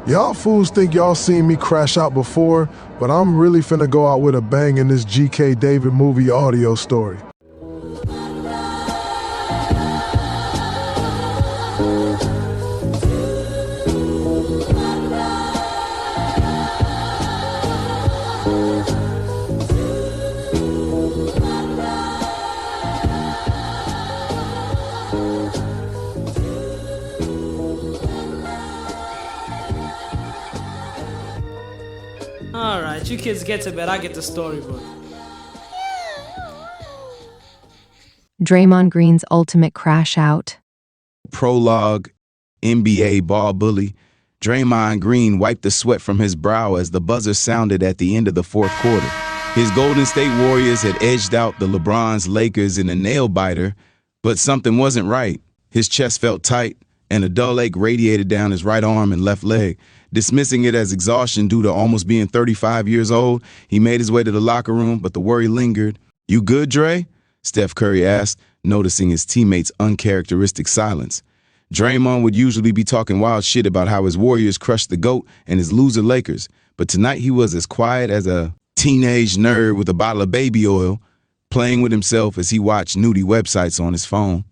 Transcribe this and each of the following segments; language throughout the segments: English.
Y'all fools think y'all seen me crash out before, but I'm really finna go out with a bang in this G.K. David movie audio story. Alright, you kids get to bed, I get the storybook. Draymond Green's ultimate crash out. Prologue, NBA ball bully. Draymond Green wiped the sweat from his brow as the buzzer sounded at the end of the fourth quarter. His Golden State Warriors had edged out the LeBron's Lakers in a nail-biter, but something wasn't right. His chest felt tight, and a dull ache radiated down his right arm and left leg. Dismissing it as exhaustion due to almost being 35 years old, he made his way to the locker room, but the worry lingered. "You good, Dre?" Steph Curry asked, noticing his teammates' uncharacteristic silence. Draymond would usually be talking wild shit about how his Warriors crushed the GOAT and his loser Lakers, but tonight he was as quiet as a teenage nerd with a bottle of baby oil, playing with himself as he watched nudie websites on his phone.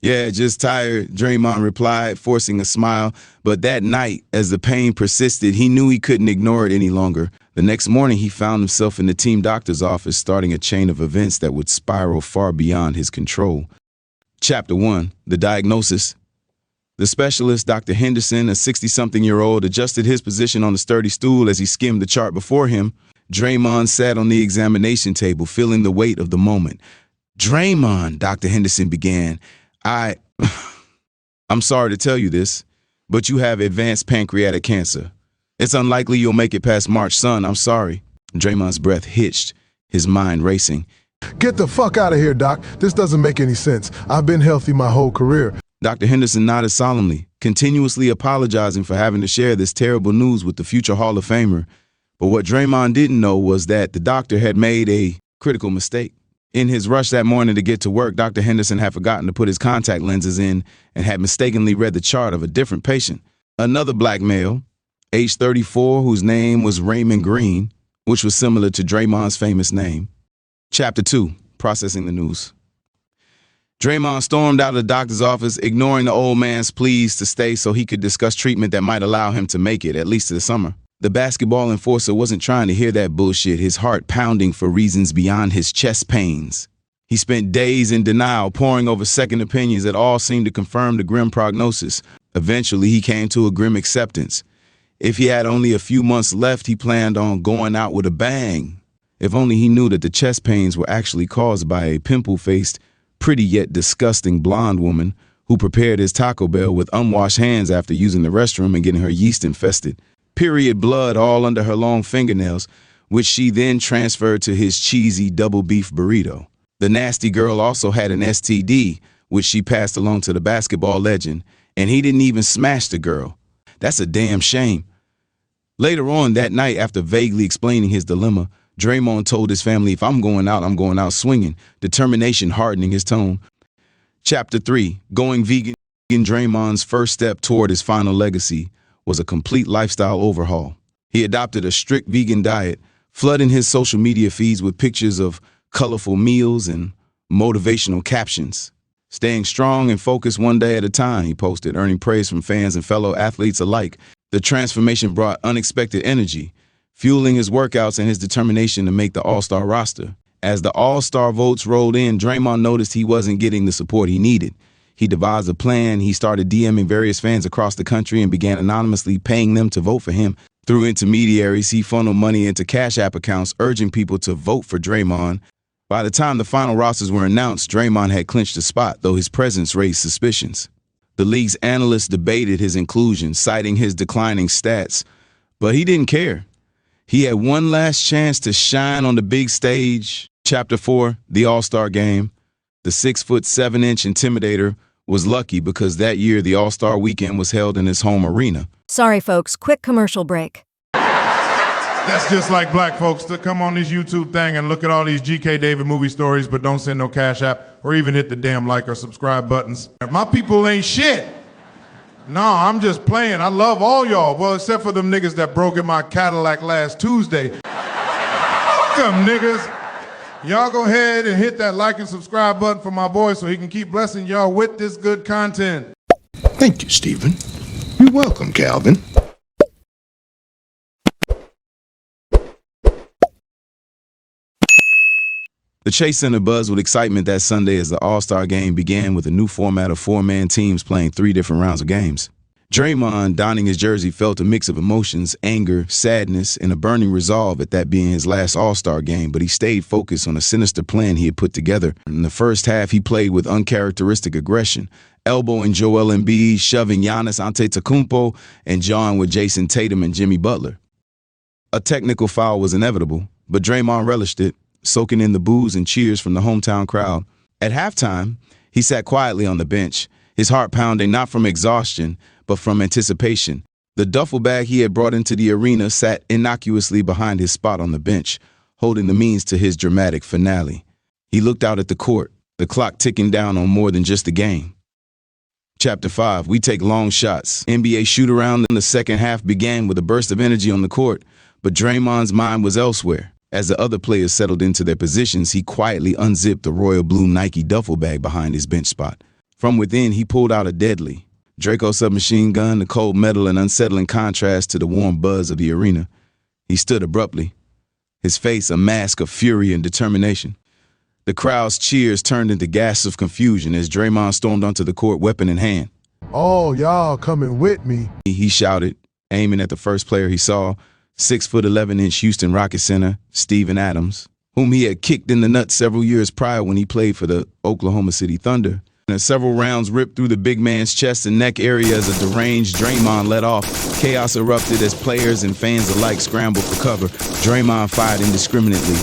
"Yeah, just tired," Draymond replied, forcing a smile. But that night, as the pain persisted, he knew he couldn't ignore it any longer. The next morning, he found himself in the team doctor's office, starting a chain of events that would spiral far beyond his control. Chapter 1, The Diagnosis. The specialist, Dr. Henderson, a 60-something-year-old, adjusted his position on the sturdy stool as he skimmed the chart before him. Draymond sat on the examination table, feeling the weight of the moment. "Draymond," Dr. Henderson began, I'm sorry to tell you this, but you have advanced pancreatic cancer. It's unlikely you'll make it past March, son. I'm sorry." Draymond's breath hitched, his mind racing. "Get the fuck out of here, Doc. This doesn't make any sense. I've been healthy my whole career." Dr. Henderson nodded solemnly, continuously apologizing for having to share this terrible news with the future Hall of Famer. But what Draymond didn't know was that the doctor had made a critical mistake. In his rush that morning to get to work, Dr. Henderson had forgotten to put his contact lenses in and had mistakenly read the chart of a different patient. Another black male, age 34, whose name was Raymond Green, which was similar to Draymond's famous name. Chapter 2, Processing the News. Draymond stormed out of the doctor's office, ignoring the old man's pleas to stay so he could discuss treatment that might allow him to make it, at least to the summer. The basketball enforcer wasn't trying to hear that bullshit, his heart pounding for reasons beyond his chest pains. He spent days in denial, poring over second opinions that all seemed to confirm the grim prognosis. Eventually, he came to a grim acceptance. If he had only a few months left, he planned on going out with a bang. If only he knew that the chest pains were actually caused by a pimple-faced, pretty yet disgusting blonde woman who prepared his Taco Bell with unwashed hands after using the restroom and getting her yeast infested. Period blood all under her long fingernails, which she then transferred to his cheesy double beef burrito. The nasty girl also had an STD, which she passed along to the basketball legend, and he didn't even smash the girl. That's a damn shame. Later on that night, after vaguely explaining his dilemma, Draymond told his family, "If I'm going out swinging," determination hardening his tone. Chapter 3, Going Vegan. Draymond's first step toward his final legacy was a complete lifestyle overhaul. He adopted a strict vegan diet, flooding his social media feeds with pictures of colorful meals and motivational captions. "Staying strong and focused one day at a time," he posted, earning praise from fans and fellow athletes alike. The transformation brought unexpected energy, fueling his workouts and his determination to make the All-Star roster. As the All-Star votes rolled in, Draymond noticed he wasn't getting the support he needed. He devised a plan. He started DMing various fans across the country and began anonymously paying them to vote for him. Through intermediaries, he funneled money into Cash App accounts, urging people to vote for Draymond. By the time the final rosters were announced, Draymond had clinched a spot, though his presence raised suspicions. The league's analysts debated his inclusion, citing his declining stats, but he didn't care. He had one last chance to shine on the big stage. Chapter 4, The All-Star Game. The 6'7" intimidator was lucky because that year the All-Star Weekend was held in his home arena. Sorry, folks. Quick commercial break. That's just like black folks to come on this YouTube thing and look at all these G.K. David movie stories, but don't send no Cash App or even hit the damn like or subscribe buttons. My people ain't shit. No, I'm just playing. I love all y'all. Well, except for them niggas that broke in my Cadillac last Tuesday. Fuck them niggas. Y'all go ahead and hit that like and subscribe button for my boy so he can keep blessing y'all with this good content. Thank you, Stephen. You're welcome, Calvin. The Chase Center buzzed with excitement that Sunday as the All-Star Game began with a new format of four-man teams playing 3 different rounds of games. Draymond, donning his jersey, felt a mix of emotions, anger, sadness, and a burning resolve at that being his last All-Star Game, but he stayed focused on a sinister plan he had put together. In the first half, he played with uncharacteristic aggression, elbowing Joel Embiid, shoving Giannis Antetokounmpo, and jawing with Jason Tatum and Jimmy Butler. A technical foul was inevitable, but Draymond relished it, soaking in the boos and cheers from the hometown crowd. At halftime, he sat quietly on the bench, his heart pounding not from exhaustion, but from anticipation. The duffel bag he had brought into the arena sat innocuously behind his spot on the bench, holding the means to his dramatic finale. He looked out at the court, the clock ticking down on more than just a game. Chapter 5, we take long shots. NBA shoot-around in the second half began with a burst of energy on the court, but Draymond's mind was elsewhere. As the other players settled into their positions, he quietly unzipped the royal blue Nike duffel bag behind his bench spot. From within, he pulled out a deadly Draco submachine gun, the cold metal and unsettling contrast to the warm buzz of the arena. He stood abruptly, his face a mask of fury and determination. The crowd's cheers turned into gasps of confusion as Draymond stormed onto the court, weapon in hand. Oh, y'all coming with me. He shouted, aiming at the first player he saw, 6'11" Houston Rockets center, Steven Adams, whom he had kicked in the nuts several years prior when he played for the Oklahoma City Thunder. And several rounds ripped through the big man's chest and neck area as a deranged Draymond let off. Chaos erupted as players and fans alike scrambled for cover. Draymond fired indiscriminately,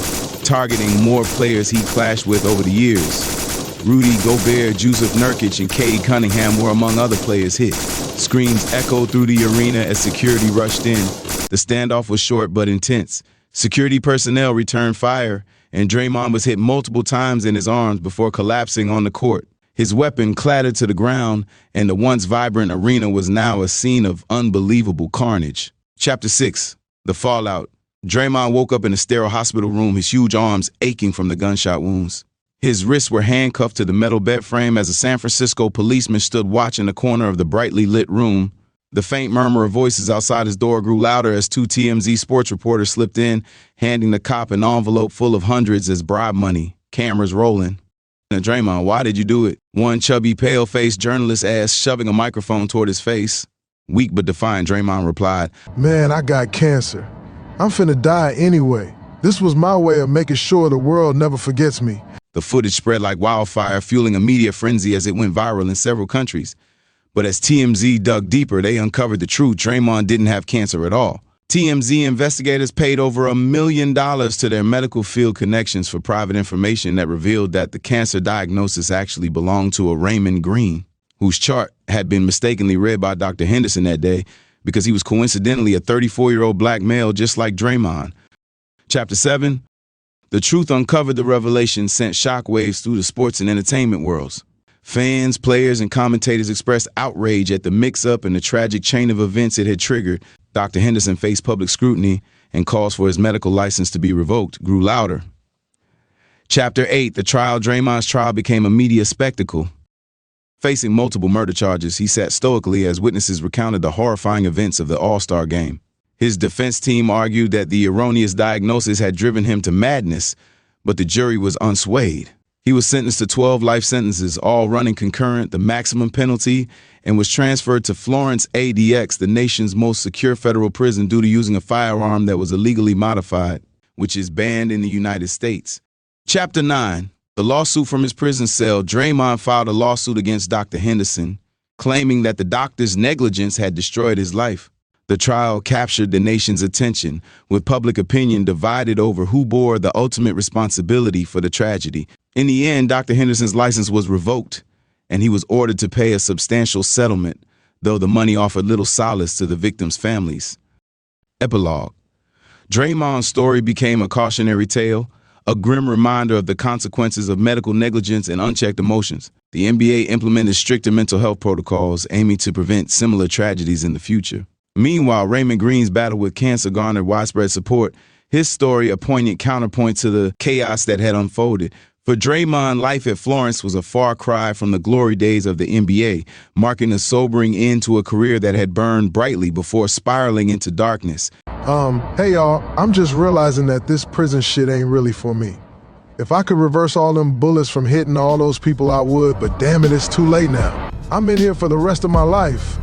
targeting more players he clashed with over the years. Rudy Gobert, Jusuf Nurkic, and Cade Cunningham were among other players hit. Screams echoed through the arena as security rushed in. The standoff was short but intense. Security personnel returned fire, and Draymond was hit multiple times in his arms before collapsing on the court. His weapon clattered to the ground, and the once vibrant arena was now a scene of unbelievable carnage. Chapter 6, The Fallout. Draymond woke up in a sterile hospital room, his huge arms aching from the gunshot wounds. His wrists were handcuffed to the metal bed frame as a San Francisco policeman stood watch in the corner of the brightly lit room. The faint murmur of voices outside his door grew louder as 2 TMZ sports reporters slipped in, handing the cop an envelope full of hundreds as bribe money, cameras rolling. Now, Draymond, why did you do it? One chubby, pale-faced journalist asked, shoving a microphone toward his face. Weak but defiant, Draymond replied, Man, I got cancer. I'm finna die anyway. This was my way of making sure the world never forgets me. The footage spread like wildfire, fueling a media frenzy as it went viral in several countries. But as TMZ dug deeper, they uncovered the truth. Draymond didn't have cancer at all. TMZ investigators paid over $1 million to their medical field connections for private information that revealed that the cancer diagnosis actually belonged to a Raymond Green, whose chart had been mistakenly read by Dr. Henderson that day because he was coincidentally a 34-year-old black male just like Draymond. Chapter 7, the truth uncovered. The revelation sent shockwaves through the sports and entertainment worlds. Fans, players, and commentators expressed outrage at the mix-up and the tragic chain of events it had triggered. Dr. Henderson faced public scrutiny, and calls for his medical license to be revoked grew louder. Chapter 8, the trial. Draymond's trial became a media spectacle. Facing multiple murder charges, he sat stoically as witnesses recounted the horrifying events of the All-Star Game. His defense team argued that the erroneous diagnosis had driven him to madness, but the jury was unswayed. He was sentenced to 12 life sentences, all running concurrent, the maximum penalty, and was transferred to Florence ADX, the nation's most secure federal prison, due to using a firearm that was illegally modified, which is banned in the United States. Chapter 9, the lawsuit from his prison cell. Draymond filed a lawsuit against Dr. Henderson, claiming that the doctor's negligence had destroyed his life. The trial captured the nation's attention, with public opinion divided over who bore the ultimate responsibility for the tragedy. In the end, Dr. Henderson's license was revoked, and he was ordered to pay a substantial settlement, though the money offered little solace to the victims' families. Epilogue. Draymond's story became a cautionary tale, a grim reminder of the consequences of medical negligence and unchecked emotions. The NBA implemented stricter mental health protocols aiming to prevent similar tragedies in the future. Meanwhile, Raymond Green's battle with cancer garnered widespread support, his story a poignant counterpoint to the chaos that had unfolded. For Draymond, life at Florence was a far cry from the glory days of the NBA, marking a sobering end to a career that had burned brightly before spiraling into darkness. Hey y'all, I'm just realizing that this prison shit ain't really for me. If I could reverse all them bullets from hitting all those people, I would, but damn it, it's too late now. I'm in here for the rest of my life.